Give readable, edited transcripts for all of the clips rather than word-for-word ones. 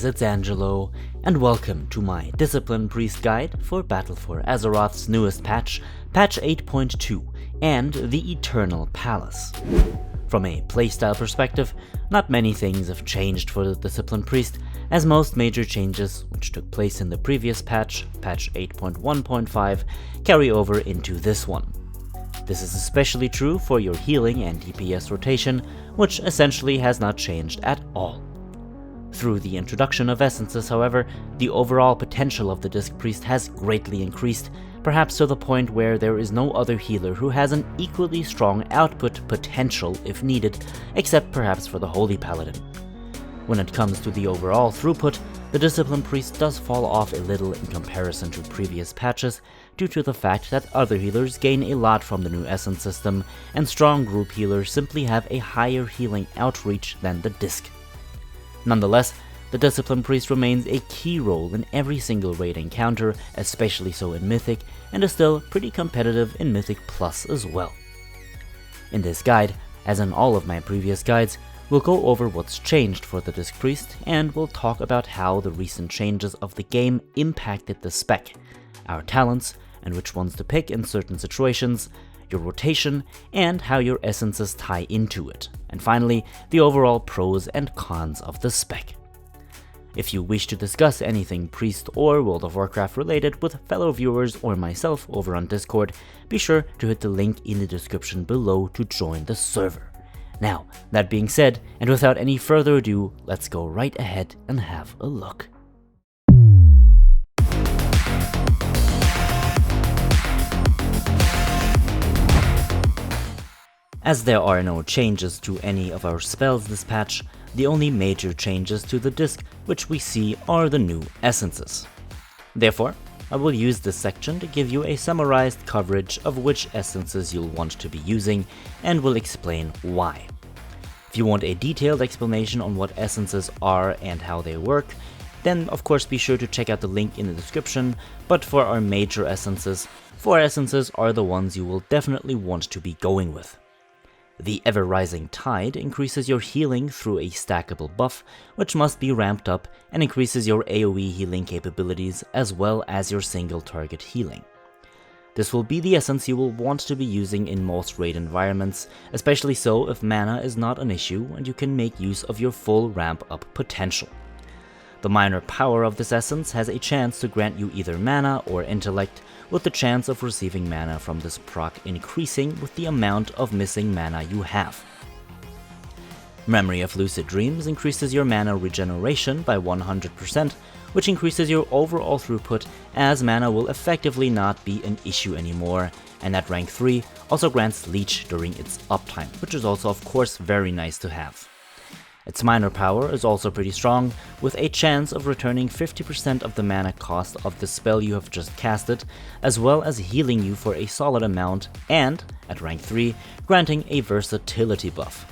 guys, it's Angelo, and welcome to my Discipline Priest guide for Battle for Azeroth's newest patch, patch 8.2, and the Eternal Palace. From a playstyle perspective, not many things have changed for the Discipline Priest, as most major changes, which took place in the previous patch, patch 8.1.5, carry over into this one. This is especially true for your healing and DPS rotation, which essentially has not changed at all. Through the introduction of essences, however, the overall potential of the Disc Priest has greatly increased, perhaps to the point where there is no other healer who has an equally strong output potential if needed, except perhaps for the Holy Paladin. When it comes to the overall throughput, the Discipline Priest does fall off a little in comparison to previous patches, due to the fact that other healers gain a lot from the new Essence system, and strong group healers simply have a higher healing outreach than the Disc. Nonetheless, the Discipline Priest remains a key role in every single raid encounter, especially so in Mythic, and is still pretty competitive in Mythic Plus as well. In this guide, as in all of my previous guides, we'll go over what's changed for the Disc Priest, and we'll talk about how the recent changes of the game impacted the spec, our talents, and which ones to pick in certain situations, your rotation, and how your essences tie into it, and finally, the overall pros and cons of the spec. If you wish to discuss anything Priest or World of Warcraft related with fellow viewers or myself over on Discord, be sure to hit the link in the description below to join the server. Now, that being said, and without any further ado, let's go right ahead and have a look. As there are no changes to any of our spells this patch, the only major changes to the disc which we see are the new essences. Therefore, I will use this section to give you a summarized coverage of which essences you'll want to be using, and will explain why. If you want a detailed explanation on what essences are and how they work, then of course be sure to check out the link in the description, but for our major essences, 4 essences are the ones you will definitely want to be going with. The Ever-Rising Tide increases your healing through a stackable buff, which must be ramped up, and increases your AoE healing capabilities as well as your single target healing. This will be the essence you will want to be using in most raid environments, especially so if mana is not an issue and you can make use of your full ramp up potential. The minor power of this essence has a chance to grant you either mana or intellect, with the chance of receiving mana from this proc increasing with the amount of missing mana you have. Memory of Lucid Dreams increases your mana regeneration by 100%, which increases your overall throughput, as mana will effectively not be an issue anymore, and at rank 3 also grants Leech during its uptime, which is also of course very nice to have. Its minor power is also pretty strong, with a chance of returning 50% of the mana cost of the spell you have just casted, as well as healing you for a solid amount, and, at rank 3, granting a versatility buff.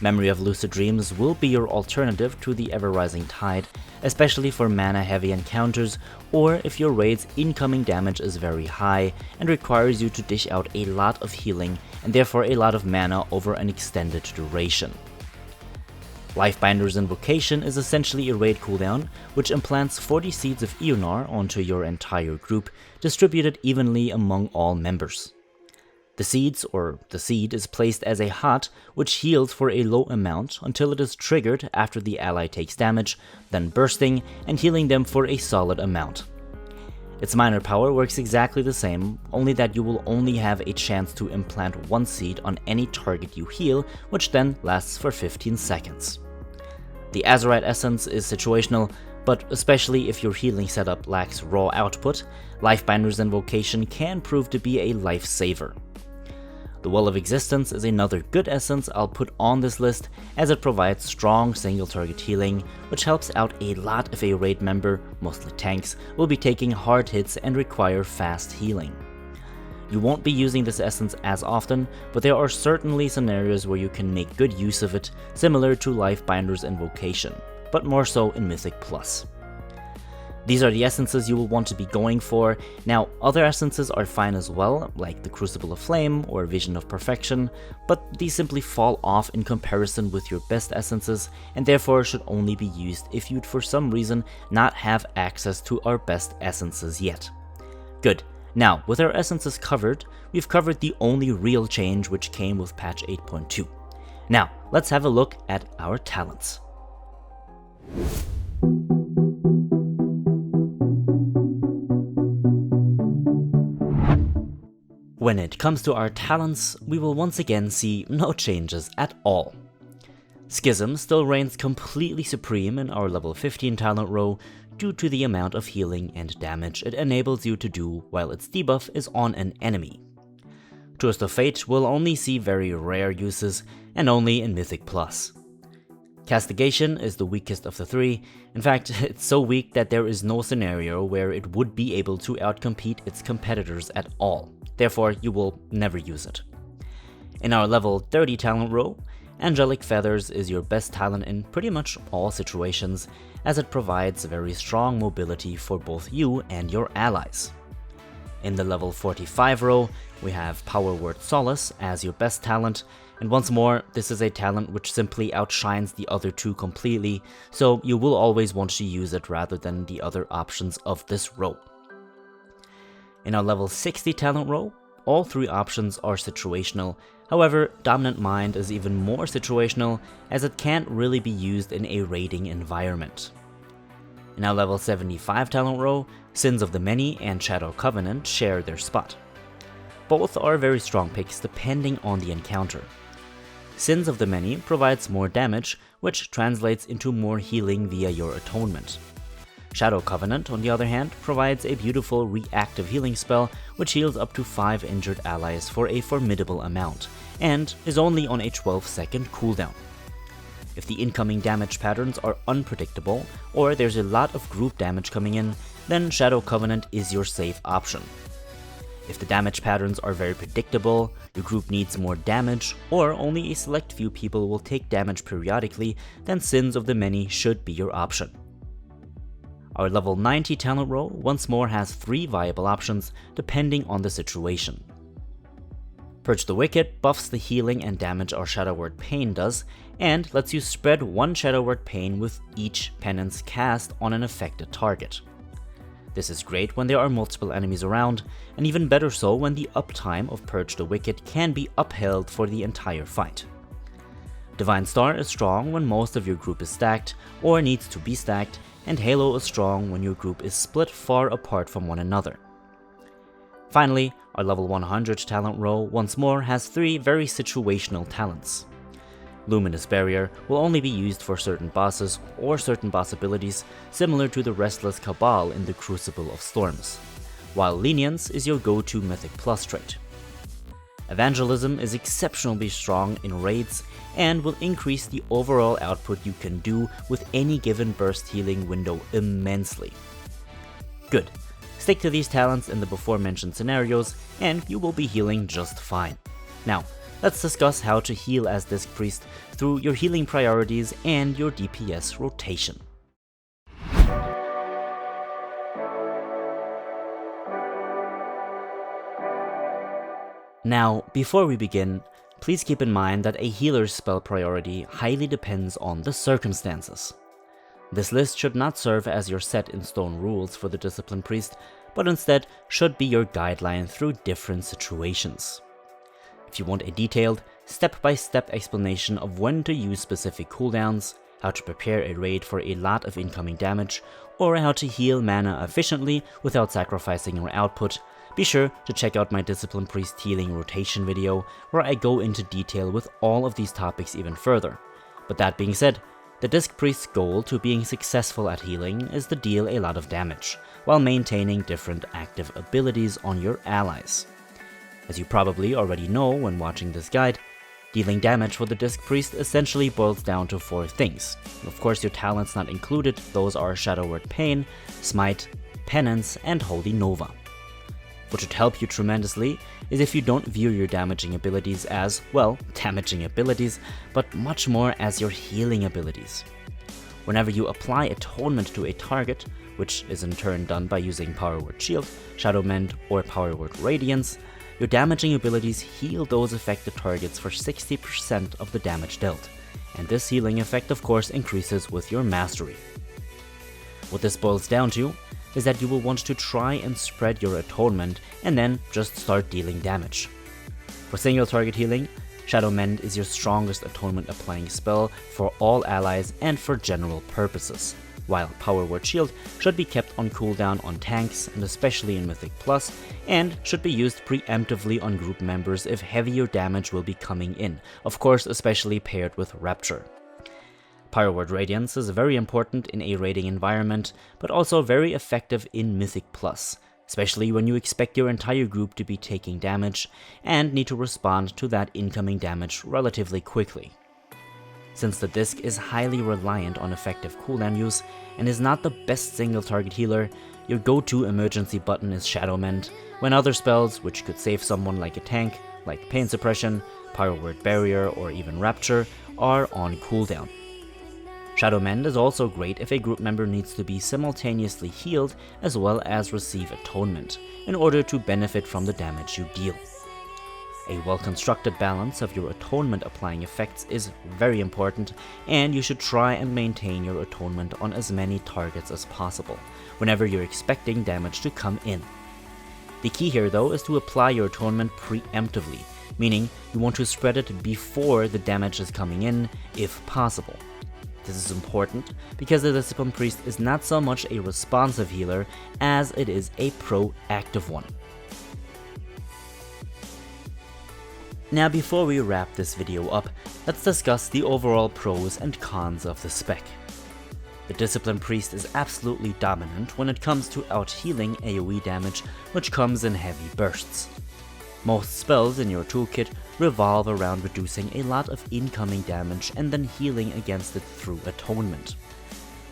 Memory of Lucid Dreams will be your alternative to the Ever-Rising Tide, especially for mana-heavy encounters, or if your raid's incoming damage is very high and requires you to dish out a lot of healing and therefore a lot of mana over an extended duration. Lifebinder's Invocation is essentially a raid cooldown, which implants 40 seeds of Ionar onto your entire group, distributed evenly among all members. The seeds, or the seed, is placed as a hot, which heals for a low amount until it is triggered after the ally takes damage, then bursting and healing them for a solid amount. Its minor power works exactly the same, only that you will only have a chance to implant 1 seed on any target you heal, which then lasts for 15 seconds. The Azerite Essence is situational, but especially if your healing setup lacks raw output, Lifebinder's Invocation can prove to be a lifesaver. The Well of Existence is another good essence I'll put on this list, as it provides strong single target healing, which helps out a lot if a raid member, mostly tanks, will be taking hard hits and require fast healing. You won't be using this essence as often, but there are certainly scenarios where you can make good use of it, similar to Lifebinder's Invocation, but more so in Mythic Plus. These are the essences you will want to be going for. Now, other essences are fine as well, like the Crucible of Flame or Vision of Perfection, but these simply fall off in comparison with your best essences, and therefore should only be used if you'd for some reason not have access to our best essences yet. Good. Now, with our essences covered, we've covered the only real change which came with patch 8.2. Now, let's have a look at our talents. When it comes to our talents, we will once again see no changes at all. Schism still reigns completely supreme in our level 15 talent row due to the amount of healing and damage it enables you to do while its debuff is on an enemy. Twist of Fate will only see very rare uses and only in Mythic Plus. Castigation is the weakest of the three. In fact, it's so weak that there is no scenario where it would be able to outcompete its competitors at all. Therefore, you will never use it. In our level 30 talent row, Angelic Feathers is your best talent in pretty much all situations, as it provides very strong mobility for both you and your allies. In the level 45 row, we have Power Word Solace as your best talent, and once more, this is a talent which simply outshines the other two completely, so you will always want to use it rather than the other options of this row. In our level 60 talent row, all three options are situational. However, Dominant Mind is even more situational, as it can't really be used in a raiding environment. In our level 75 talent row, Sins of the Many and Shadow Covenant share their spot. Both are very strong picks depending on the encounter. Sins of the Many provides more damage, which translates into more healing via your atonement. Shadow Covenant, on the other hand, provides a beautiful reactive healing spell which heals up to 5 injured allies for a formidable amount, and is only on a 12-second cooldown. If the incoming damage patterns are unpredictable, or there's a lot of group damage coming in, then Shadow Covenant is your safe option. If the damage patterns are very predictable, your group needs more damage, or only a select few people will take damage periodically, then Sins of the Many should be your option. Our level 90 talent row once more has 3 viable options depending on the situation. Purge the Wicked buffs the healing and damage our Shadow Word Pain does, and lets you spread 1 Shadow Word Pain with each penance cast on an affected target. This is great when there are multiple enemies around, and even better so when the uptime of Purge the Wicked can be upheld for the entire fight. Divine Star is strong when most of your group is stacked, or needs to be stacked, and Halo is strong when your group is split far apart from one another. Finally, our level 100 talent row once more has 3 very situational talents. Luminous Barrier will only be used for certain bosses or certain boss abilities, similar to the Restless Cabal in the Crucible of Storms, while Lenience is your go-to Mythic Plus trait. Evangelism is exceptionally strong in raids and will increase the overall output you can do with any given burst healing window immensely. Good. Stick to these talents in the before mentioned scenarios and you will be healing just fine. Now, let's discuss how to heal as Disc Priest through your healing priorities and your DPS rotation. Now, before we begin, please keep in mind that a healer's spell priority highly depends on the circumstances. This list should not serve as your set-in-stone rules for the Discipline Priest, but instead should be your guideline through different situations. If you want a detailed, step-by-step explanation of when to use specific cooldowns, how to prepare a raid for a lot of incoming damage, or how to heal mana efficiently without sacrificing your output, be sure to check out my Discipline Priest healing rotation video, where I go into detail with all of these topics even further. But that being said, the Disc Priest's goal to being successful at healing is to deal a lot of damage, while maintaining different active abilities on your allies. As you probably already know when watching this guide, dealing damage for the Disc Priest essentially boils down to 4 things. Of course, your talents not included, those are Shadow Word Pain, Smite, Penance, and Holy Nova. What should help you tremendously is if you don't view your damaging abilities as, well, damaging abilities, but much more as your healing abilities. Whenever you apply Atonement to a target, which is in turn done by using Power Word Shield, Shadow Mend, or Power Word Radiance, your damaging abilities heal those affected targets for 60% of the damage dealt, and this healing effect of course increases with your mastery. What this boils down to is that you will want to try and spread your atonement and then just start dealing damage. For single target healing, Shadow Mend is your strongest atonement applying spell for all allies and for general purposes, while Power Word Shield should be kept on cooldown on tanks and especially in Mythic Plus, and should be used preemptively on group members if heavier damage will be coming in, of course especially paired with Rapture. Power Word Radiance is very important in a raiding environment, but also very effective in Mythic Plus, especially when you expect your entire group to be taking damage and need to respond to that incoming damage relatively quickly. Since the disc is highly reliant on effective cooldown use and is not the best single target healer, your go-to emergency button is Shadow Mend, when other spells, which could save someone like a tank, like Pain Suppression, Power Word Barrier, or even Rapture, are on cooldown. Shadow Mend is also great if a group member needs to be simultaneously healed as well as receive atonement, in order to benefit from the damage you deal. A well-constructed balance of your atonement applying effects is very important, and you should try and maintain your atonement on as many targets as possible, whenever you're expecting damage to come in. The key here though is to apply your atonement preemptively, meaning you want to spread it before the damage is coming in, if possible. This is important because the Discipline Priest is not so much a responsive healer as it is a proactive one. Now before we wrap this video up, let's discuss the overall pros and cons of the spec. The Discipline Priest is absolutely dominant when it comes to out-healing AoE damage, which comes in heavy bursts. Most spells in your toolkit revolve around reducing a lot of incoming damage and then healing against it through atonement.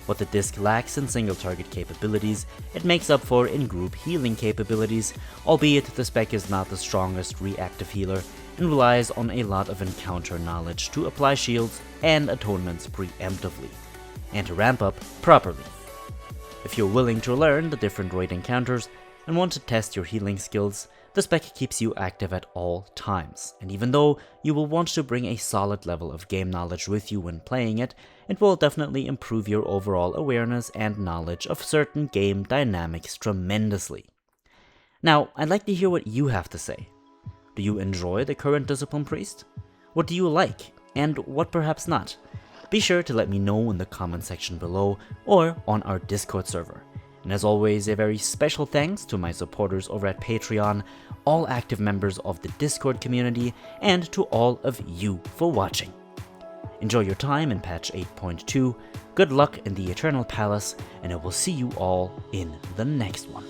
What the disc lacks in single target capabilities, it makes up for in group healing capabilities, albeit the spec is not the strongest reactive healer and relies on a lot of encounter knowledge to apply shields and atonements preemptively, and to ramp up properly. If you're willing to learn the different raid encounters and want to test your healing skills, the spec keeps you active at all times, and even though you will want to bring a solid level of game knowledge with you when playing it, it will definitely improve your overall awareness and knowledge of certain game dynamics tremendously. Now, I'd like to hear what you have to say. Do you enjoy the current Discipline Priest? What do you like, and what perhaps not? Be sure to let me know in the comment section below or on our Discord server. And as always, a very special thanks to my supporters over at Patreon, all active members of the Discord community, and to all of you for watching. Enjoy your time in patch 8.2, good luck in the Eternal Palace, and I will see you all in the next one.